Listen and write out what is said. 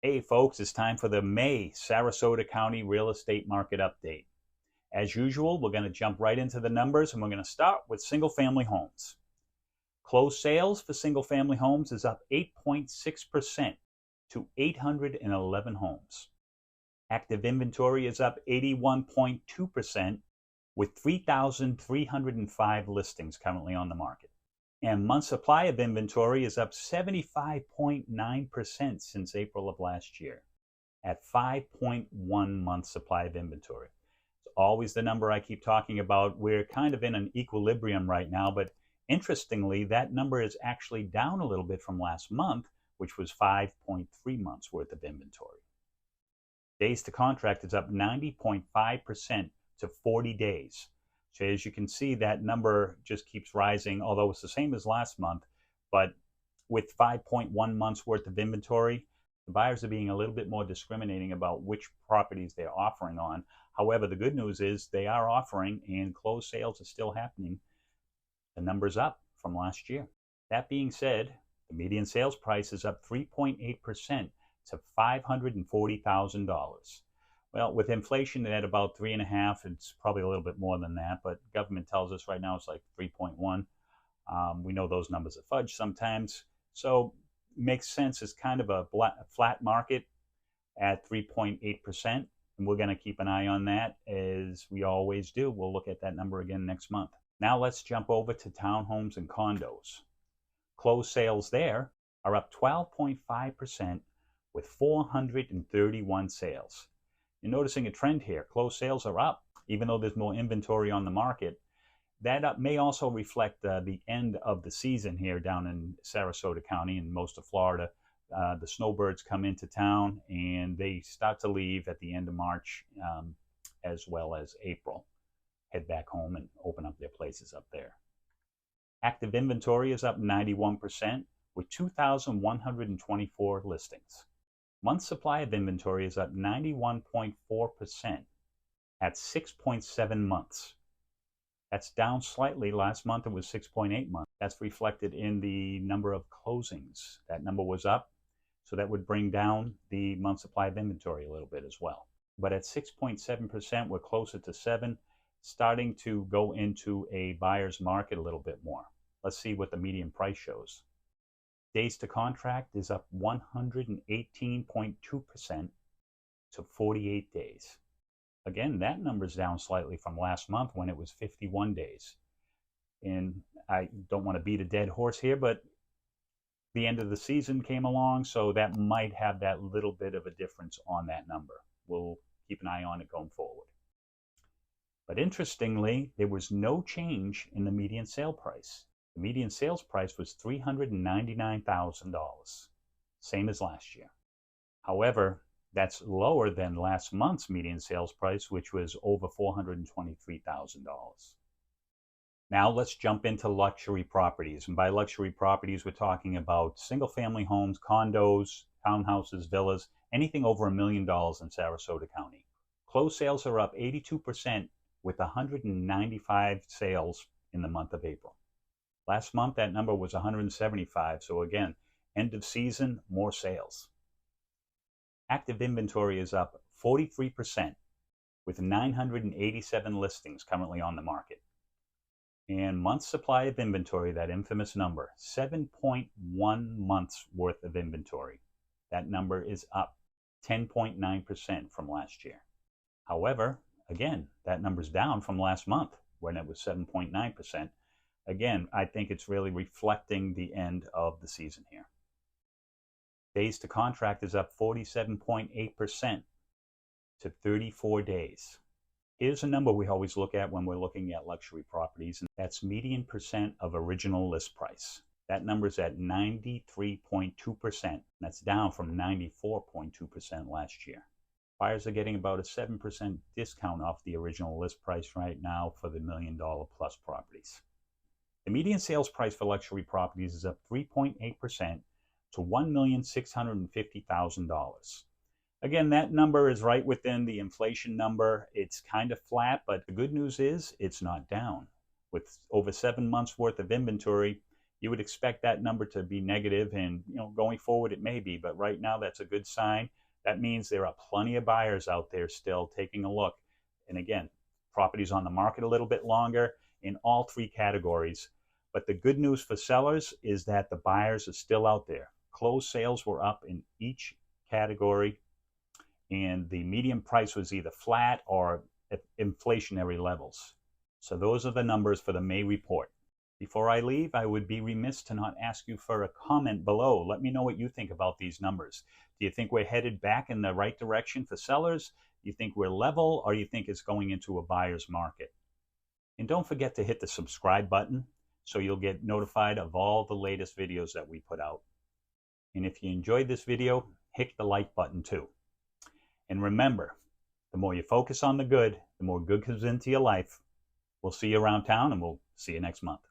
Hey folks, it's time for the May Sarasota County Real Estate Market Update. As usual, we're going to jump right into the numbers and we're going to start with single family homes. Closed sales for single family homes is up 8.6% to 811 homes. Active inventory is up 81.2% with 3,305 listings currently on the market. And month supply of inventory is up 75.9% since April of last year at 5.1 months supply of inventory. It's always the number I keep talking about. We're kind of in an equilibrium right now, but interestingly, that number is actually down a little bit from last month, which was 5.3 months worth of inventory. Days to contract is up 90.5% to 40 days. So as you can see, that number just keeps rising, although it's the same as last month. But with 5.1 months worth of inventory, the buyers are being a little bit more discriminating about which properties they're offering on. However, the good news is they are offering and closed sales are still happening. The number's up from last year. That being said, the median sales price is up 3.8% to $540,000. Well, with inflation at about 3.5, it's probably a little bit more than that, but government tells us right now it's like 3.1. We know those numbers are fudged sometimes, so it makes sense. It's kind of a flat market at 3.8%, and we're going to keep an eye on that as we always do. We'll look at that number again next month. Now let's jump over to townhomes and condos. Closed sales there are up 12.5% with 431 sales. You're noticing a trend here. Closed sales are up, even though there's more inventory on the market. That may also reflect the end of the season here down in Sarasota County and most of Florida. The snowbirds come into town and they start to leave at the end of March as well as April. Head back home and open up their places up there. Active inventory is up 91% with 2,124 listings. Month supply of inventory is up 91.4% at 6.7 months. That's down slightly. Last month it was 6.8 months. That's reflected in the number of closings. That number was up, so that would bring down the month supply of inventory a little bit as well. But at 6.7%, we're closer to 7, starting to go into a buyer's market a little bit more. Let's see what the median price shows. Days to contract is up 118.2% to 48 days. Again, that number's down slightly from last month when it was 51 days. And I don't want to beat a dead horse here, but the end of the season came along, so that might have that little bit of a difference on that number. We'll keep an eye on it going forward. But interestingly, there was no change in the median sale price. The median sales price was $399,000, same as last year. However, that's lower than last month's median sales price, which was over $423,000. Now let's jump into luxury properties. And by luxury properties, we're talking about single-family homes, condos, townhouses, villas, anything over $1 million in Sarasota County. Closed sales are up 82% with 195 sales in the month of April. Last month, that number was 175. So again, end of season, more sales. Active inventory is up 43% with 987 listings currently on the market. And month supply of inventory, that infamous number, 7.1 months worth of inventory. That number is up 10.9% from last year. However, again, that number's down from last month when it was 7.9%. Again, I think it's really reflecting the end of the season here. Days to contract is up 47.8% to 34 days. Here's a number we always look at when we're looking at luxury properties, and that's median percent of original list price. That number's at 93.2%. That's down from 94.2% last year. Buyers are getting about a 7% discount off the original list price right now for the $1 million plus properties. The median sales price for luxury properties is up 3.8% to $1,650,000. Again, that number is right within the inflation number. It's kind of flat, but the good news is it's not down. With over 7 months worth of inventory, You would expect that number to be negative, and going forward it may be, but right now that's a good sign. That means there are plenty of buyers out there still taking a look. And again, properties on the market a little bit longer in all three categories. But the good news for sellers is that the buyers are still out there. Closed sales were up in each category, and the median price was either flat or at inflationary levels. So those are the numbers for the May report. Before I leave, I would be remiss to not ask you for a comment below. Let me know what you think about these numbers. Do you think we're headed back in the right direction for sellers? Do you think we're level, or do you think it's going into a buyer's market? And don't forget to hit the subscribe button so you'll get notified of all the latest videos that we put out. And if you enjoyed this video, hit the like button too. And remember, the more you focus on the good, the more good comes into your life. We'll see you around town, and we'll see you next month.